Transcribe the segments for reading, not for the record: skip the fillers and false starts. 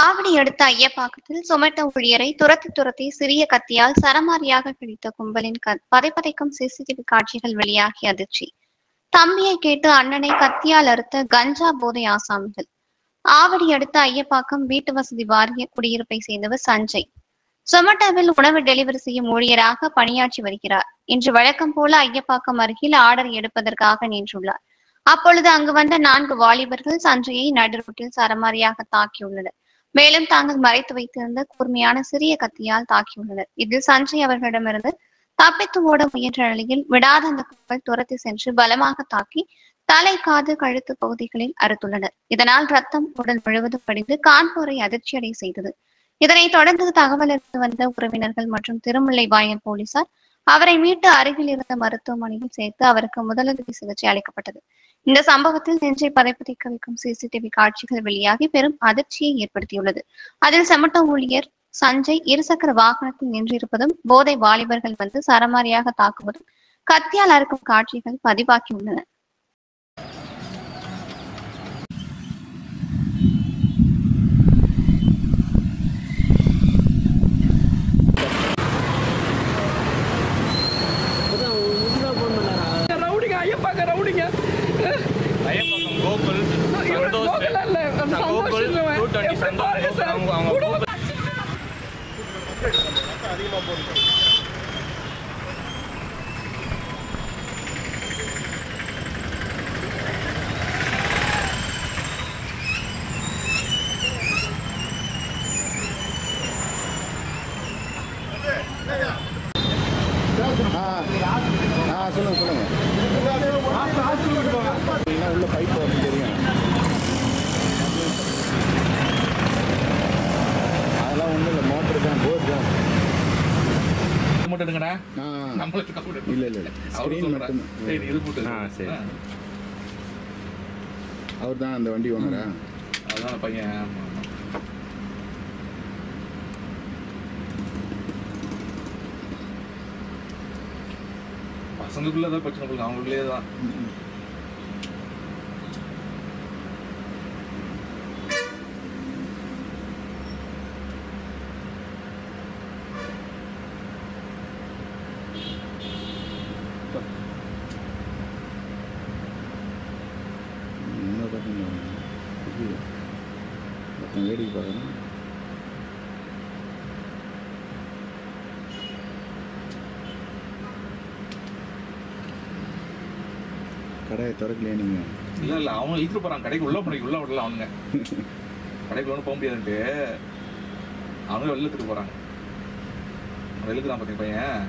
ஆவடி அடுத்த ஐயப்பாக்கத்தில் சொமேட்டோ ஊழியரை துரத்தி துரத்தி சிறிய கத்தியால் சரமாரியாக கிழித்த கும்பலின் பதைப்பதைக்கும் சிசிடிவி காட்சிகள் வெளியாகி அதிர்ச்சி. தம்பியை கேட்டு அண்ணனை கத்தியால் அறுத்த கஞ்சா போதை ஆசாமிகள். ஆவடி அடுத்த ஐயப்பாக்கம் வீட்டு வசதி வாரிய குடியிருப்பை சேர்ந்தவர் சஞ்சய். சொமேட்டோவில் உணவு டெலிவரி செய்யும் ஊழியராக பணியாற்றி வருகிறார். இன்று வழக்கம் போல ஐயப்பாக்கம் அருகில் ஆர்டர் எடுப்பதற்காக நின்றுள்ளார். அப்பொழுது அங்கு வந்த 4 வாலிபர்கள் சஞ்சயை நடுரோட்டில் சரமாரியாக தாக்கியுள்ளனர். மேலும் தாங்கள் மறைத்து வைத்திருந்த கூர்மையான சிறிய கத்தியால் தாக்கியுள்ளனர். இதில் சஞ்சய் அவர்களிடமிருந்து தப்பித்து ஓட முயன்ற நிலையில் விடாத அந்த கும்பல் துரத்தி சென்று பலமாக தாக்கி தலை, காது, கழுத்து பகுதிகளில் அறுத்துள்ளனர். இதனால் ரத்தம் உடல் முழுவதும் படிந்து காண்போரை அதிர்ச்சியடை செய்தது. இதனைத் தொடர்ந்து தகவல் அறிந்து வந்த உறவினர்கள் மற்றும் திருமுல்லைவாயல் போலீசார் அவரை மீட்டு அருகில் இருந்த மருத்துவமனையில் சேர்த்து அவருக்கு முதலுதவி சிகிச்சை அளிக்கப்பட்டது. இந்த சம்பவத்தில் நெஞ்சை பதைப்பதைக்க வைக்கும் சிசிடிவி காட்சிகள் வெளியாகி பெரும் அதிர்ச்சியை ஏற்படுத்தியுள்ளது. அதில் சொமேட்டோ ஊழியர் சஞ்சய் இருசக்கர வாகனத்தில் நின்றிருப்பதும், போதை வாலிபர்கள் வந்து சரமாரியாக தாக்குவதும், கத்தியால் அறுக்கும் காட்சிகள் பதிவாகியுள்ளன. ஐயப்பாக்கம் கோகுல் கோகுல் 220 சந்தோஷ் அவங்க அதிகமாக போட்டு சொல்லுங்க உள்ள பைப் தெரியும். அதெல்லாம் ஒன்றும் இல்லை, மோட்டர் தான், போர் தான். இல்லை இல்லை அவர் தான் அந்த வண்டி ஓனரா? அதான் பையன். பசங்களுக்குள்ள தான் பிரச்சனை, அவங்களுக்குள்ளே தான். வேடிக்கை பார்க்கணும். கடையை திறக்கலையா நீங்க? இல்லை அவங்க இழுத்துட்டு போறாங்க கடைக்கு. உள்ள விடல அவங்க கடைக்குள்ள ஒன்றும் போக முடியாதுன்ட்டு அவங்க வெளில எடுத்துட்டு போறாங்க. வெளில தான் பார்த்தீங்க பையன்.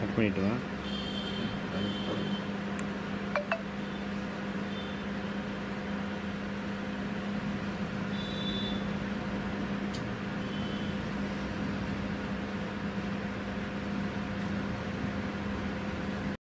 கட் பண்ணிட்டு வா.